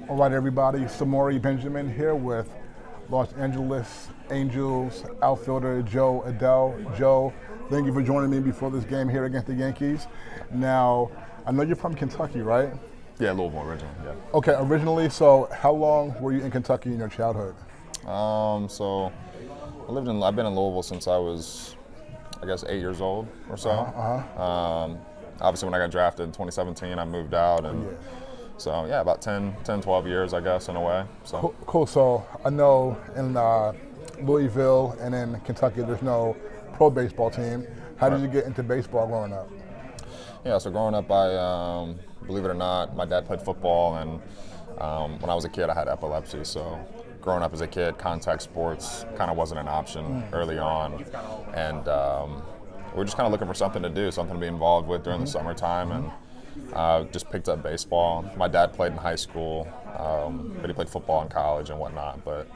All right, everybody, Samori Benjamin here with Los Angeles Angels outfielder Jo Adell. Joe, thank you for joining me before this game here against the Yankees. Now, I know you're from Kentucky, right? Yeah, Louisville originally, yeah. Okay, originally, so how long were you in Kentucky in your childhood? So I've been in Louisville since I was, I guess, 8 years old or so. Obviously, when I got drafted in 2017, I moved out, and so yeah, about 10, 12 years, I guess, in a way. So Cool. So I know in Louisville and in Kentucky, there's no pro baseball team. How did you get into baseball growing up? Yeah, so growing up, I believe it or not, my dad played football, and when I was a kid, I had epilepsy. So growing up as a kid, contact sports kind of wasn't an option early on, and we were just kind of looking for something to do, something to be involved with during the summertime, and just picked up baseball. My dad played in high school, but he played football in college and whatnot. But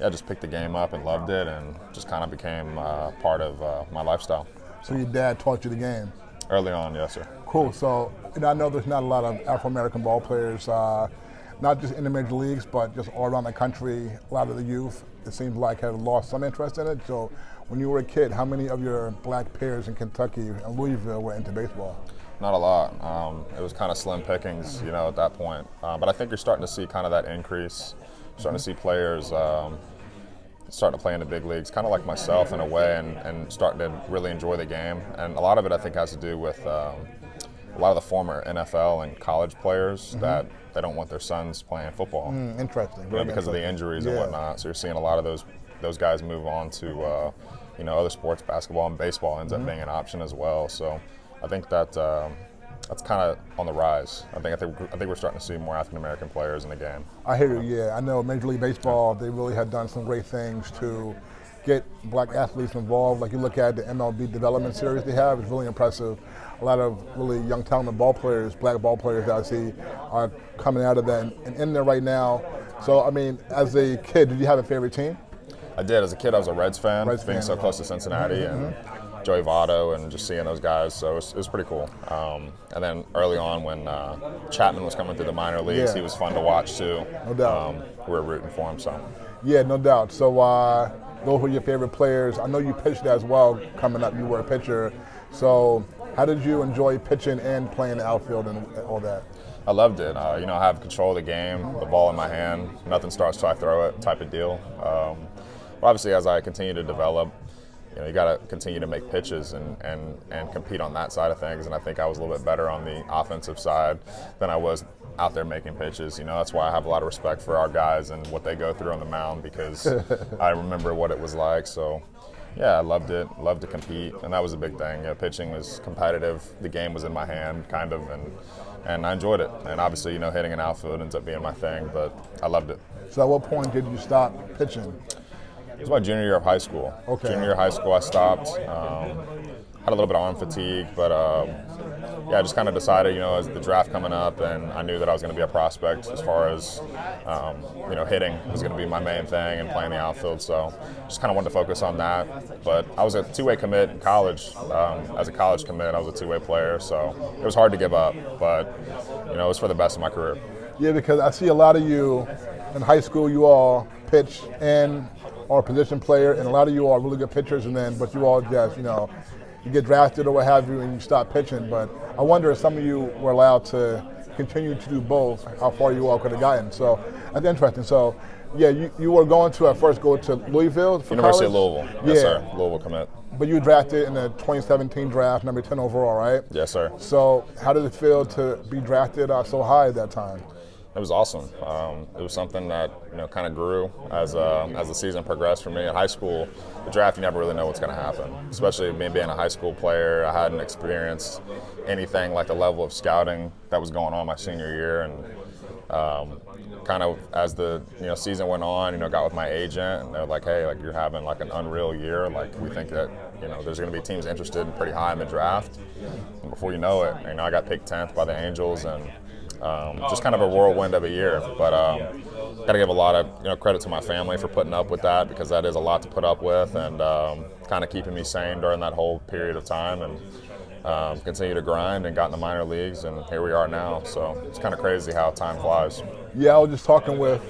yeah, just picked the game up and loved it, and just kind of became part of my lifestyle. So your dad taught you the game? Early on, yes, sir. Cool. So I know there's not a lot of Afro-American ball players, not just in the major leagues, but just all around the country. A lot of the youth, it seems like, have lost some interest in it. So when you were a kid, how many of your black peers in Kentucky and Louisville were into baseball? Not a lot. It was kind of slim pickings, at that point. But I think you're starting to see kind of that increase. You're starting to see players starting to play in the big leagues, kind of like myself in a way, and starting to really enjoy the game. And a lot of it, I think, has to do with a lot of the former NFL and college players that they don't want their sons playing football. Interesting. Because of the injuries and whatnot. So you're seeing a lot of those guys move on to other sports. Basketball and baseball ends up being an option as well. So I think that that's kind of on the rise. I think we're starting to see more African American players in the game. I hear you. Yeah, I know Major League Baseball, they really have done some great things to get black athletes involved. Like you look at the MLB development series they have, it's really impressive. A lot of really young, talented ball players, black ball players that I see are coming out of that and in there right now. So, I mean, as a kid, did you have a favorite team? I did. As a kid, I was a Reds fan, being so close to Cincinnati and Jo Adell and just seeing those guys. So it was pretty cool. And then early on when Chapman was coming through the minor leagues, he was fun to watch too. No doubt. We were rooting for him. So. Yeah, no doubt. So those were your favorite players. I know you pitched as well coming up. You were a pitcher. So how did you enjoy pitching and playing the outfield and all that? I loved it. I have control of the game, the ball in my hand. Nothing starts till I throw it type of deal. Obviously, as I continue to develop, you got to continue to make pitches and compete on that side of things. And I think I was a little bit better on the offensive side than I was out there making pitches. That's why I have a lot of respect for our guys and what they go through on the mound, because I remember what it was like. So yeah, I loved it. Loved to compete, and that was a big thing. Pitching was competitive. The game was in my hand, kind of, and I enjoyed it. And obviously, hitting an outfield ends up being my thing, but I loved it. So at what point did you stop pitching? It was my junior year of high school. Okay. Junior year of high school, I stopped. Had a little bit of arm fatigue, but I just kind of decided, as the draft coming up, and I knew that I was going to be a prospect as far as, hitting was going to be my main thing and playing the outfield. So just kind of wanted to focus on that. But I was a two-way commit in college. As a college commit, I was a two-way player, so it was hard to give up. But, it was for the best of my career. Yeah, because I see a lot of you in high school, you all pitch and are a position player, and a lot of you are really good pitchers, but you all just, you get drafted or what have you and you stop pitching. But I wonder if some of you were allowed to continue to do both, how far you all could have gotten. So that's interesting. So yeah, you were going to at first go to Louisville for University college? of Louisville. Yes, sir. Louisville commit. But you were drafted in the 2017 draft, number 10 overall, right? Yes, sir. So how did it feel to be drafted so high at that time? It was awesome. It was something that kind of grew as the season progressed for me. In high school, the draft, you never really know what's going to happen. Especially me being a high school player, I hadn't experienced anything like the level of scouting that was going on my senior year, and kind of as the season went on, got with my agent, and they're like, hey, like you're having like an unreal year. Like we think that there's going to be teams interested in pretty high in the draft. And before you know it, I got picked 10th by the Angels, and just kind of a whirlwind of a year, but got to give a lot of credit to my family for putting up with that, because that is a lot to put up with, and kind of keeping me sane during that whole period of time. And continue to grind and got in the minor leagues, and here we are now. So it's kind of crazy how time flies. Yeah, I was just talking with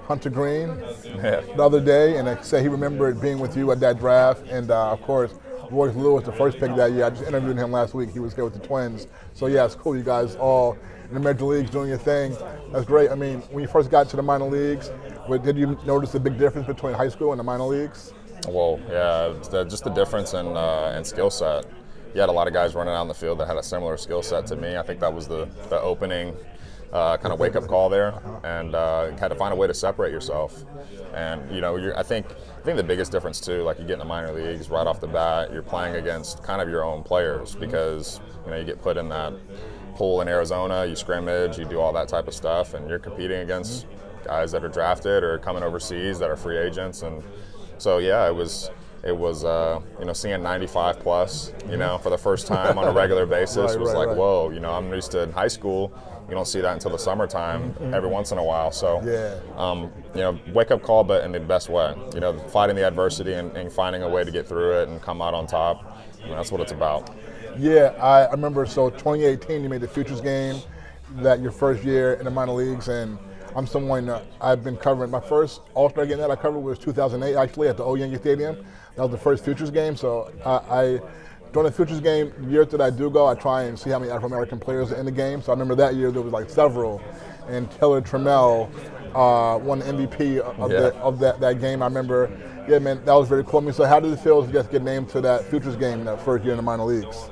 Hunter Green the other day, and he said he remembered being with you at that draft, and of course, Royce Lewis, the first pick that year. I just interviewed him last week. He was here with the Twins. So yeah, it's cool. You guys all in the major leagues doing your thing. That's great. I mean, when you first got to the minor leagues, did you notice a big difference between high school and the minor leagues? Well, yeah, just the difference in skill set. You had a lot of guys running out in the field that had a similar skill set to me. I think that was the opening kind of wake-up call there, and had to find a way to separate yourself. And you know, I think the biggest difference too, like you get in the minor leagues right off the bat, you're playing against kind of your own players, because you know you get put in that pool in Arizona, you scrimmage, you do all that type of stuff, and you're competing against guys that are drafted or coming overseas that are free agents. And so yeah, it was you know, seeing 95 plus, you know, for the first time on a regular basis was like, whoa, you know, I'm used to in high school, you don't see that until the summertime every once in a while. So, you know, wake up call, but in the best way, you know, fighting the adversity and finding a way to get through it and come out on top. I mean, that's what it's about. Yeah, I remember, so 2018, you made the Futures game, that your first year in the minor leagues, and I'm someone I've been covering. My first All-Star game that I covered was 2008, actually, at the old Yankee Stadium. That was the first Futures game. So during the Futures game, years that I do go, I try and see how many Afro-American players are in the game. So I remember that year there was like several, and Taylor Trammell won the MVP of that game. I remember, yeah, man, that was very cool. I mean, so how did it feel to just get named to that Futures game that first year in the minor leagues?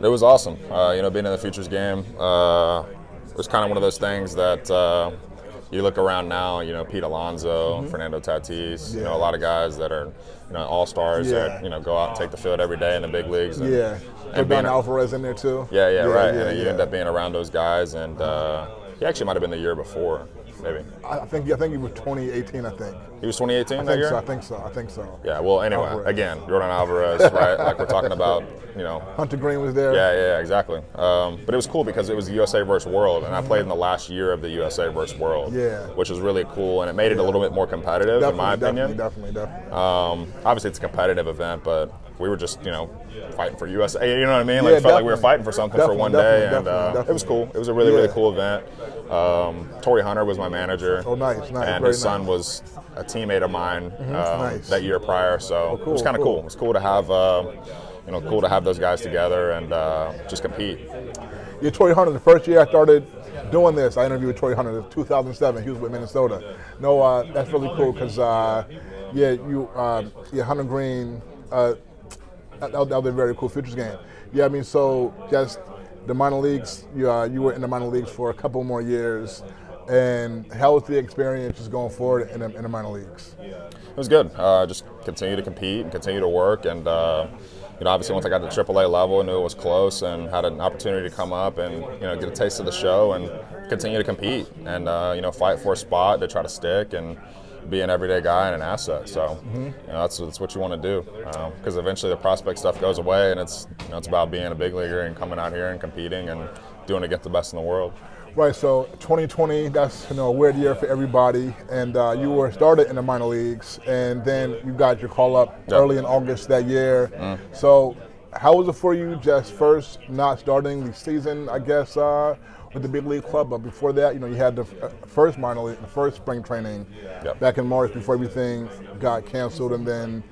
It was awesome. You know, being in the Futures game was kind of one of those things that you look around now, you know, Pete Alonso, Fernando Tatis, you know, a lot of guys that are, you know, all-stars that, you know, go out and take the field every day in the big leagues. And, and being Alvarez in there too. Right. And you end up being around those guys, and he actually might have been the year before, maybe. I think he was 2018, I think. He was 2018 that year? I think so. Yeah, well, anyway, Alvarez. Again, Jordan Alvarez, right? Like we're talking about, you know. Hunter Green was there. Yeah, exactly. But it was cool because it was the USA versus World, and I played in the last year of the USA versus World, which was really cool, and it made it a little bit more competitive, in my opinion. Definitely. Obviously, it's a competitive event, but we were just, you know, fighting for USA. You know what I mean? Like, it felt like we were fighting for something for one day, and it was cool. It was a really cool event. Torrey Hunter was my manager. Oh, nice. And his son was a teammate of mine that year prior, so it was kind of cool. It was cool to have, you know, cool to have those guys together and just compete. Yeah, Torrey Hunter, the first year I started doing this, I interviewed Torrey Hunter in 2007. He was with Minnesota. No, that's really cool because, Hunter Green, that was a very cool Futures game. Yeah, I mean, so just the minor leagues, you were in the minor leagues for a couple more years. And how was the experience just going forward in the minor leagues? It was good. Just continue to compete and continue to work. And, you know, obviously once I got to AAA level, I knew it was close and had an opportunity to come up and, you know, get a taste of the show and continue to compete and, you know, fight for a spot to try to stick and be an everyday guy and an asset. So, you know, that's what you want to do, because eventually the prospect stuff goes away, and it's, you know, it's about being a big leaguer and coming out here and competing and doing it against the best in the world. Right, so 2020, that's, you know, a weird year for everybody, and you were started in the minor leagues, and then you got your call up early in August that year. So how was it for you just first not starting the season, I guess, with the big league club? But before that, you know, you had the first minor league, the first spring training back in March before everything got canceled, and then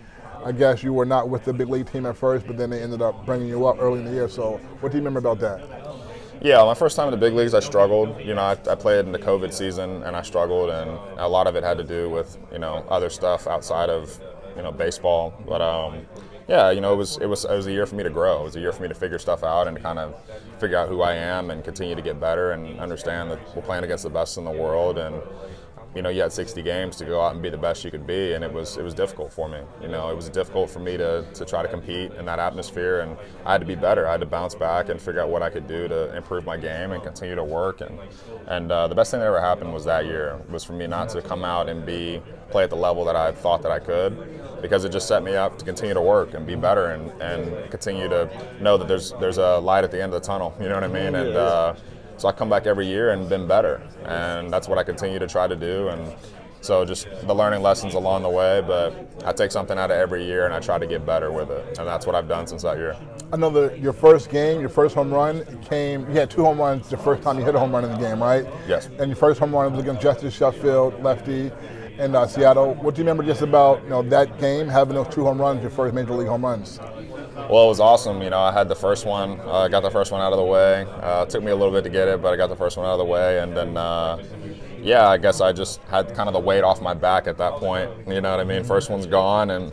I guess you were not with the big league team at first, but then they ended up bringing you up early in the year. So what do you remember about that? Yeah, my first time in the big leagues, I struggled. You know, I played in the COVID season, and I struggled, and a lot of it had to do with, you know, other stuff outside of, you know, baseball. But yeah, you know, it was a year for me to grow. It was a year for me to figure stuff out and kind of figure out who I am and continue to get better and understand that we're playing against the best in the world. And you know, you had 60 games to go out and be the best you could be, and it was difficult for me. You know, it was difficult for me to try to compete in that atmosphere, and I had to be better. I had to bounce back and figure out what I could do to improve my game and continue to work. And the best thing that ever happened was that year was for me not to come out and play at the level that I thought that I could, because it just set me up to continue to work and be better and continue to know that there's a light at the end of the tunnel. You know what I mean? And so I come back every year and been better, and that's what I continue to try to do. And So just the learning lessons along the way, but I take something out of every year and I try to get better with it, and that's what I've done since that year. I know that your first game, your first home run came, you had 2 home runs the first time you hit a home run in the game, right? Yes. And your first home run was against Justice Sheffield, lefty, in Seattle. What do you remember just about that game, having those 2 home runs, your first major league home runs? Well, it was awesome. I had the first one. I got the first one out of the way. It took me a little bit to get it, but I got the first one out of the way. And then, yeah, I guess I just had kind of the weight off my back at that point. You know what I mean? First one's gone, and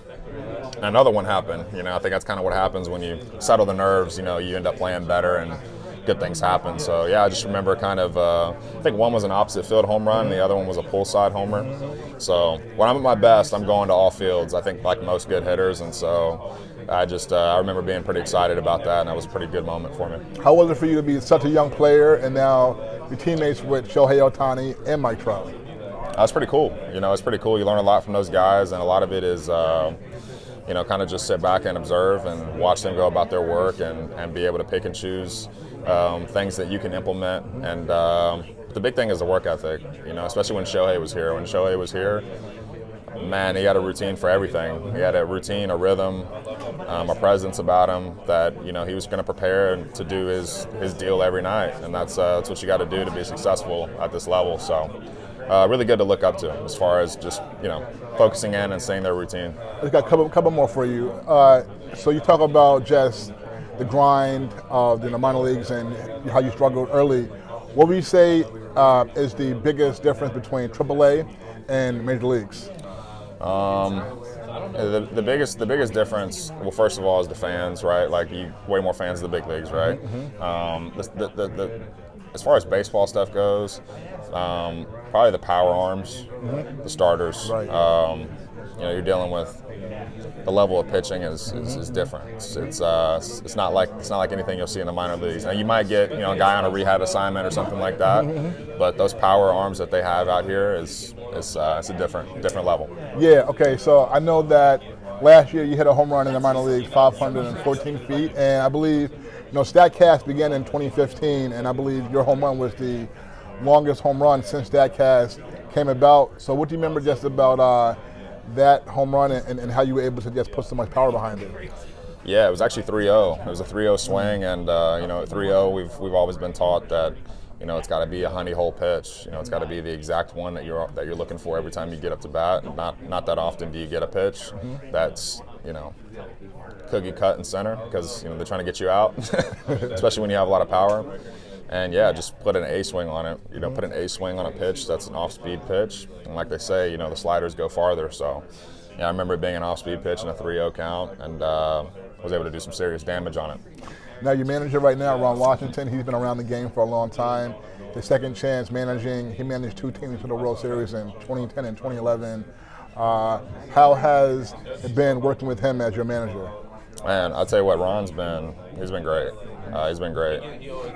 another one happened. I think that's kind of what happens when you settle the nerves. You end up playing better, and good things happen. So, yeah, I just remember kind of, I think one was an opposite field home run, and the other one was a pull side homer. So when I'm at my best, I'm going to all fields, I think, like most good hitters. And so I remember being pretty excited about that, and that was a pretty good moment for me. How was it for you to be such a young player and now your teammates with Shohei Ohtani and Mike Trout? That's pretty cool. It's pretty cool. You learn a lot from those guys, and a lot of it is, kind of just sit back and observe and watch them go about their work and be able to pick and choose things that you can implement. And the big thing is the work ethic, especially when Shohei was here. When Shohei was here, man, he had a routine for everything. He had a routine, a rhythm, a presence about him that he was going to prepare to do his deal every night, and that's what you got to do to be successful at this level. So, really good to look up to as far as just focusing in and seeing their routine. I've got a couple more for you. So you talk about just the grind of the minor leagues and how you struggled early. What would you say is the biggest difference between AAA and major leagues? The biggest difference, well, first of all, is the fans, right? Like, way more fans of the big leagues, right? Mm-hmm. As far as baseball stuff goes, probably the power arms, the starters. Right. You're dealing with the level of pitching is different. It's not like anything you'll see in the minor leagues. Now, you might get a guy on a rehab assignment or something like that, but those power arms that they have out here is it's a different level. Yeah. Okay. So I know that last year you hit a home run in the minor league, 514 feet, and I believe StatCast began in 2015, and I believe your home run was the longest home run since StatCast came about. So what do you remember just about that home run and how you were able to just put so much power behind it? Yeah, it was actually 3-0. It was a 3-0 swing, and at 3-0 we've always been taught that it's got to be a honey hole pitch. It's got to be the exact one that you're looking for every time you get up to bat. Not that often do you get a pitch that's cookie cut and center, because they're trying to get you out, especially when you have a lot of power. And yeah, just put an A swing on it. Put an A swing on a pitch that's an off-speed pitch. And like they say, the sliders go farther. So yeah, I remember it being an off-speed pitch and a 3-0 count, and was able to do some serious damage on it. Now, your manager right now, Ron Washington, he's been around the game for a long time. His second chance managing, he managed 2 teams to the World Series in 2010 and 2011. How has it been working with him as your manager? Man, I'll tell you what, he's been great. He's been great.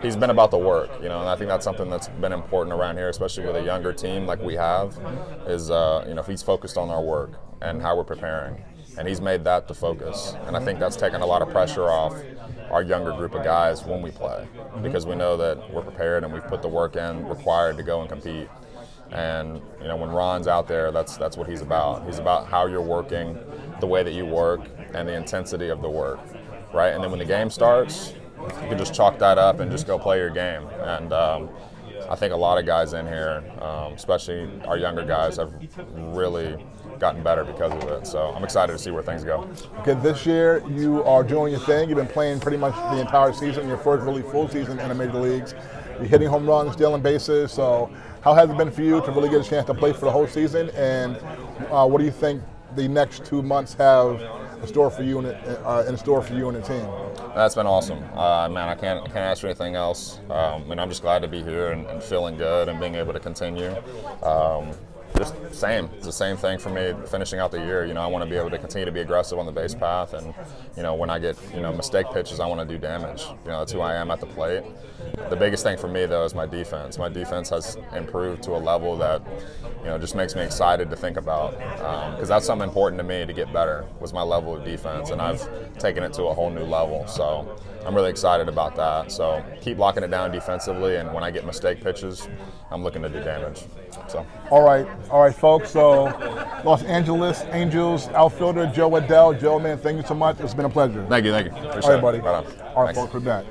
He's been about the work, and I think that's something that's been important around here, especially with a younger team like we have, is, he's focused on our work and how we're preparing. And he's made that the focus. And I think that's taken a lot of pressure off our younger group of guys when we play, because we know that we're prepared and we've put the work in required to go and compete. And when Ron's out there, that's what he's about. He's about how you're working, the way that you work, and the intensity of the work, right? And then when the game starts, you can just chalk that up and just go play your game. And I think a lot of guys in here, especially our younger guys, have really gotten better because of it. So I'm excited to see where things go. Okay, this year you are doing your thing. You've been playing pretty much the entire season, your first really full season in the major leagues. You're hitting home runs, stealing bases. So how has it been for you to really get a chance to play for the whole season? And what do you think the next 2 months have in store for you and the team? That's been awesome. Man, I can't ask for anything else. I'm just glad to be here and feeling good and being able to continue. It's the same thing for me finishing out the year. I want to be able to continue to be aggressive on the base path, and when I get mistake pitches, I want to do damage. That's who I am at the plate. The biggest thing for me though is my defense. My defense has improved to a level that just makes me excited to think about, because that's something important to me to get better, was my level of defense, and I've taken it to a whole new level. So I'm really excited about that. So keep locking it down defensively, and when I get mistake pitches, I'm looking to do damage. So. All right, folks. So Los Angeles Angels outfielder Jo Adell. Joe, man, thank you so much. It's been a pleasure. Thank you. Appreciate All right, buddy. Right on. All right, Thanks. folks, we're back.